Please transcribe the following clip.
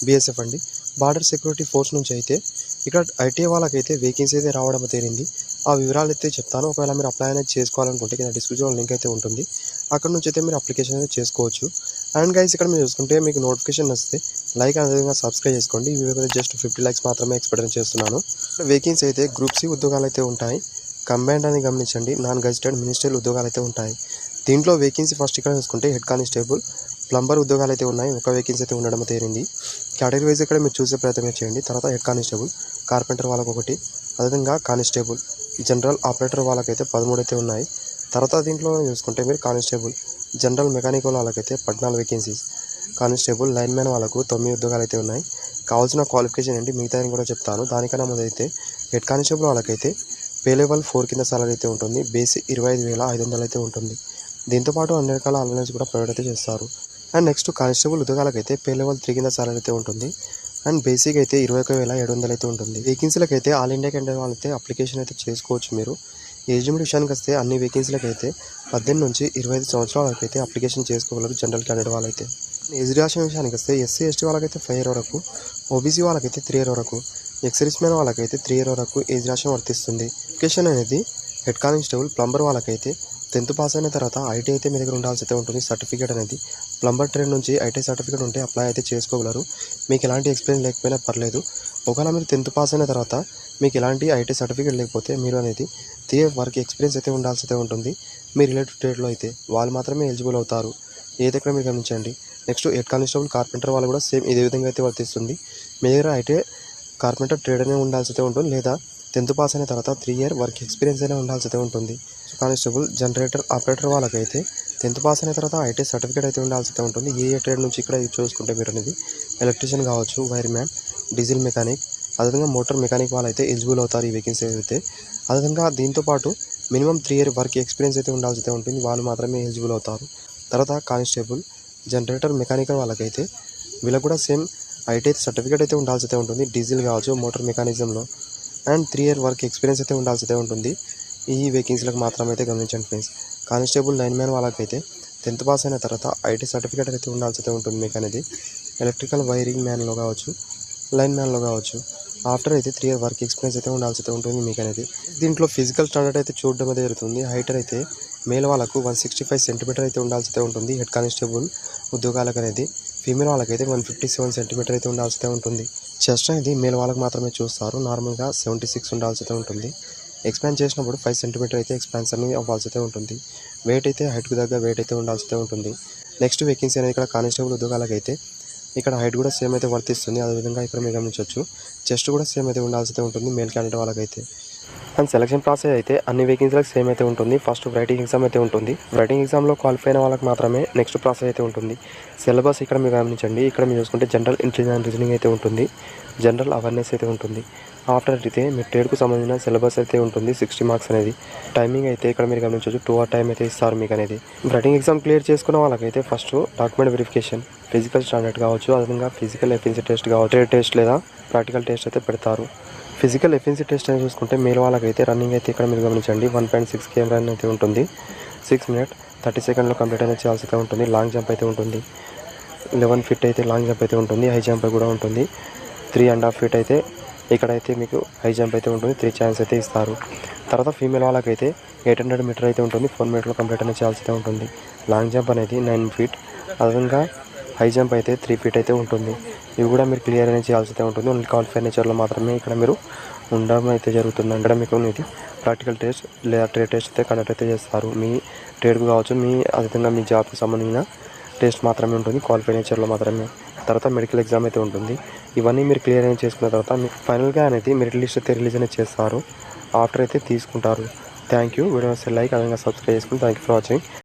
BSF అండి. Border security force నుంచి అయితే ఇక్కడ ఐటీఐ వాళ్ళకైతే వేకెన్సీ అయితే రావడం తేలింది. ఆ వివరాలు అయితే చెప్తాను. ఒకవేళ మీరు అప్లై అనేది చేసుకోవాలనుకుంటే కింద డిస్క్రిప్షన్లో లింక్ అయితే ఉంటుంది. అక్కడ నుంచి అయితే మీరు అప్లికేషన్ అయితే చేసుకోవచ్చు. అండ్ గైస్ ఇక్కడ మీరు చూసుకుంటే మీకు నోటిఫికేషన్ వస్తే లైక్ అదేవిధంగా సబ్స్క్రైబ్ చేసుకోండి. ఈ వీడియో జస్ట్ 50 లైక్స్ మాత్రమే ఎక్స్పెక్ట్ చేస్తున్నాను. వేకెన్సీ అయితే గ్రూప్ సి ఉద్యోగాలు అయితే ఉంటాయి. కంబైన్డ్ అని గమనించండి. నాన్ గెజిటెడ్ మినిస్ట్రియల్ ఉద్యోగాలు అయితే ఉంటాయి. దీంట్లో వేకెన్సీ ఫస్ట్ ఇక్కడ చూసుకుంటే హెడ్ కానిస్టేబుల్, ప్లంబర్ ఉద్యోగాలు అయితే ఉన్నాయి. ఒక వేకెన్సీ అయితే ఉండడం తేలింది. కేటగిరీ వైజ్ ఇక్కడ మీరు చూసే ప్రయత్నం చేయండి. తర్వాత హెడ్ కానిస్టేబుల్, కార్పెంటర్ వాళ్ళకు ఒకటి, అదేవిధంగా కానిస్టేబుల్, జనరల్ ఆపరేటర్ వాళ్ళకైతే 13 అయితే ఉన్నాయి. తర్వాత దీంట్లో చూసుకుంటే మీరు కానిస్టేబుల్, జనరల్ మెకానిక్ వాళ్ళకైతే 14 వేకెన్సీస్, కానిస్టేబుల్ లైన్ మ్యాన్ వాళ్ళకు 9 ఉద్యోగాలు అయితే ఉన్నాయి. కావాల్సిన క్వాలిఫికేషన్ ఏంటి మిగతా కూడా చెప్తాను. దానికన్నా ముందు అయితే హెడ్ కానిస్టేబుల్ వాళ్ళకైతే పే లెవెల్ 4 కింద సాలరీ అయితే ఉంటుంది. బేసిక్ 25,500 అయితే ఉంటుంది. దీంతోపాటు అన్ని రకాల అలవెన్స్ కూడా ప్రొవైడ్ అయితే చేస్తారు. అండ్ నెక్స్ట్ కానిస్టేబుల్ ఉద్యోగాలకైతే పే లెవెల్ 3 కింద సాలరీ అయితే ఉంటుంది. అండ్ బేసిక్ అయితే 21,700 అయితే ఉంటుంది. వేకెన్సీలకు అయితే ఆల్ ఇండియా క్యాండిడేట్ వాళ్ళైతే అప్లికేషన్ అయితే చేసుకోవచ్చు. మీరు ఏజ్ లిమిట్ విషయానికి వస్తే అన్ని వేకెన్సీలకు అయితే 18 నుంచి 25 సంవత్సరాల వరకు అయితే అప్లికేషన్ చేసుకోగలరు జనరల్ క్యాండిడేట్ వాళ్ళైతే. ఏజ్ రిలాక్సేషన్ విషయానికి వస్తే ఎస్సీ ఎస్టీ వాళ్ళకైతే 5 ఇయర్ వరకు, ఓబీసీ వాళ్ళకైతే 3 ఇయర్ వరకు, ఎక్సర్వీస్ మ్యాన్ వాళ్ళకైతే 3 ఇయర్ వరకు ఏజ్ రిలాక్సేషన్ వర్తిస్తుంది. అప్లికేషన్ అనేది హెడ్ కానిస్టేబుల్, ప్లంబర్ వాళ్ళకైతే 10th పాస్ అయిన తర్వాత ఐటీ అయితే మీ దగ్గర ఉండాల్సి అయితే ఉంటుంది. సర్టిఫికేట్ అనేది ప్లంబర్ ట్రేడ్ నుంచి ఐటీ సర్టిఫికేట్ ఉంటే అప్లై అయితే చేసుకోగలరు. మీకు ఎలాంటి ఎక్స్పీరియన్స్ లేకపోయినా పర్లేదు. ఒకవేళ మీరు 10th పాస్ అయిన తర్వాత మీకు ఎలాంటి ఐటీ సర్టిఫికేట్ లేకపోతే మీరు అనేది 3 ఇయర్ వర్క్ ఎక్స్పీరియన్స్ అయితే ఉండాల్సి అయితే ఉంటుంది. మీ రిలేటివ్ ట్రేడ్లో అయితే వాళ్ళు మాత్రమే ఎలిజిబుల్ అవుతారు. ఏది ఎక్కడ మీరు గమనించండి. నెక్స్ట్ హెడ్ కానిస్టేబుల్, కార్పెంటర్ వాళ్ళు కూడా సేమ్ ఇదే విధంగా అయితే వర్తిస్తుంది. మీ దగ్గర అయితే కార్పెంటర్ ట్రేడ్ అనేది ఉండాల్సి అయితే ఉంటుంది, లేదా 10th పాస్ అయిన తర్వాత 3 ఇయర్ వర్క్ ఎక్స్పీరియన్స్ అయినా ఉండాల్సి అయితే ఉంటుంది. కానిస్టేబుల్, జనరేటర్ ఆపరేటర్ వాళ్ళకైతే 10th పాస్ అయిన తర్వాత ఐటీ సర్టిఫికేట్ అయితే ఉండాల్సి అయితే ఉంటుంది. ఏ ట్రేడ్ నుంచి ఇక్కడ చూసుకుంటే మీరు అనేది ఎలక్ట్రీషియన్ కావచ్చు, వైర్ మ్యాన్, డీజిల్ మెకానిక్, అదేవిధంగా మోటార్ మెకానిక్ వాళ్ళైతే ఎలిజిబుల్ అవుతారు ఈ వేకెన్సీ అయితే. అదేవిధంగా దీంతోపాటు మినిమం 3 ఇయర్ వర్క్ ఎక్స్పీరియన్స్ అయితే ఉండాల్సి అయితే ఉంటుంది. వాళ్ళు మాత్రమే ఎలిజిబుల్ అవుతారు. తర్వాత కానిస్టేబుల్, జనరేటర్ మెకానికల్ వాళ్ళకైతే వీళ్ళకి కూడా సేమ్ ఐటీ సర్టిఫికేట్ అయితే ఉండాల్సి అయితే ఉంటుంది. డీజిల్ కావచ్చు, మోటార్ మెకానిజంలో. అండ్ 3 ఇయర్ వర్క్ ఎక్స్పీరియన్స్ అయితే ఉండాల్సి అయితే ఉంటుంది. ఈ వేకెన్సీలకు మాత్రమే అయితే గమనించండి ఫ్రెండ్స్. కానిస్టేబుల్, లైన్ మ్యాన్ వాళ్ళకైతే 10th పాస్ అయిన తర్వాత ఐటీ సర్టిఫికేట్ అయితే ఉండాల్సి అయితే ఉంటుంది మీకు అనేది. ఎలక్ట్రికల్ వైరింగ్ మ్యాన్లో కావచ్చు, లైన్ మ్యాన్లో కావచ్చు. ఆఫ్టర్ అయితే 3 ఇయర్ వర్క్ ఎక్స్పీరియన్స్ అయితే ఉండాల్సి అయితే ఉంటుంది మీకు అనేది. దీంట్లో ఫిజికల్ స్టాండర్డ్ అయితే చూడడం అయితే జరుగుతుంది. హైటర్ అయితే మేల్ వాళ్ళకు 165 సెంటీమీటర్ అయితే ఉండాల్సి అయితే ఉంటుంది హెడ్ కానిస్టేబుల్ ఉద్యోగాలకు అనేది. ఫీమేల్ వాళ్ళకైతే 157 సెంటీమీటర్ అయితే ఉండాల్సి అయితే ఉంటుంది. చెస్ట్ అనేది మేల్ వాళ్ళకి మాత్రమే చూస్తారు. నార్మల్గా 76 ఉండాల్సి అయితే ఉంటుంది. ఎక్స్పాండ్ చేసినప్పుడు 5 సెంటీమీటర్ అయితే ఎక్స్పాన్షన్ అనేది అవ్వాల్సి అయితే ఉంటుంది. వెయిట్ అయితే హైట్కు దగ్గర వెయిట్ అయితే ఉండాల్సి అయితే ఉంటుంది. నెక్స్ట్ వేకెన్సీ అనేది ఇక్కడ కానిస్టేబుల్ ఉద్యోగాలకు అయితే ఇక్కడ హైట్ కూడా సేమ్ అయితే వర్తిస్తుంది. అదేవిధంగా ఇక్కడ మీరు గమనించవచ్చు చెస్ట్ కూడా సేమ్ అయితే ఉండాల్సి అయితే ఉంటుంది మేల్ క్యాండిడేట్ వాళ్ళకైతే. అండ్ సెలక్షన్ ప్రాసెస్ అయితే అన్ని వేకెన్సీలకు సేమ్ అయితే ఉంటుంది. ఫస్ట్ రైటింగ్ ఎగ్జామ్ అయితే ఉంటుంది. రైటింగ్ ఎగ్జామ్లో క్వాలిఫై అయిన వాళ్ళకి మాత్రమే నెక్స్ట్ ప్రాసెస్ అయితే ఉంటుంది. సిలబస్ ఇక్కడ మీరు గమనించండి. ఇక్కడ మీరు చూసుకుంటే జనరల్ ఇంటెలిజెన్స్ రీజనింగ్ అయితే ఉంటుంది. జనరల్ అవేర్నెస్ అయితే ఉంటుంది. ఆఫ్టర్ అయితే మీ ట్రేడ్కు సంబంధించిన సిలబస్ అయితే ఉంటుంది. 60 మార్క్స్ అనేది. టైమింగ్ అయితే ఇక్కడ మీరు గమనించవచ్చు 2 hour టైం అయితే ఇస్తారు మీకు అనేది. రైటింగ్ ఎగ్జామ్ క్లియర్ చేసుకున్న వాళ్ళకైతే first document verification, physical standard కావచ్చు, అదేవిధంగా ఫిజికల్ ఎఫిషియన్సీ టెస్ట్ కావచ్చు, ట్రేడ్ టెస్ట్ లేదా ప్రాక్టికల్ టెస్ట్ అయితే పెడతారు. ఫిజికల్ ఎఫిషియన్సీ టెస్ట్ అని చూసుకుంటే మేల్ వాళ్ళకైతే రన్నింగ్ అయితే ఇక్కడ మీరు గమనించండి 1.6 km రన్ అయితే ఉంటుంది. 6 minutes 30 seconds కంప్లీట్ అనేది చేయాల్సి అయితే ఉంటుంది. లాంగ్ జంప్ అయితే ఉంటుంది. 11 feet అయితే లాంగ్ జంప్ అయితే ఉంటుంది. హై జంప్ కూడా ఉంటుంది. 3.5 feet అయితే ఇక్కడైతే మీకు హై జంప్ అయితే ఉంటుంది. 3 ఛాన్స్ అయితే ఇస్తారు. తర్వాత ఫీమేల్ వాళ్ళకైతే 800 మీటర్ అయితే ఉంటుంది. 4 minutes కంప్లీట్ అనేది చేయాల్సి అయితే ఉంటుంది. లాంగ్ జంప్ అనేది 9 feet, అదేవిధంగా హై జంప్ అయితే 3 feet అయితే ఉంటుంది. ఇవి కూడా మీరు క్లియర్ అనేది చేయాల్సి అయితే ఉంటుంది. ఓన్లీ క్వాలిఫై నేచర్లో మాత్రమే ఇక్కడ మీరు ఉండడం అయితే జరుగుతుంది. ఇక్కడ మీకు ఇది ప్రాక్టికల్ టెస్ట్ లేదా ట్రేడ్ టెస్ట్ అయితే కండక్ట్ అయితే చేస్తారు. మీ ట్రేడ్కు కావచ్చు, మీ అదేవిధంగా మీ జాబ్కి సంబంధించిన టెస్ట్ మాత్రమే ఉంటుంది. క్వాలిఫై నేచర్లో మాత్రమే. తర్వాత మెడికల్ ఎగ్జామ్ అయితే ఉంటుంది. ఇవన్నీ మీరు క్లియర్ అనేది చేసుకున్న తర్వాత మీకు ఫైనల్గా అనేది మెరిట్ లిస్ట్ అయితే రిలీజ్ అనేది చేస్తారు. ఆఫ్టర్ అయితే తీసుకుంటారు. Thank you. వీడియో లైక్ అదేవిధంగా సబ్స్క్రైబ్ చేసుకుని థ్యాంక్ యూ ఫర్ వాచింగ్.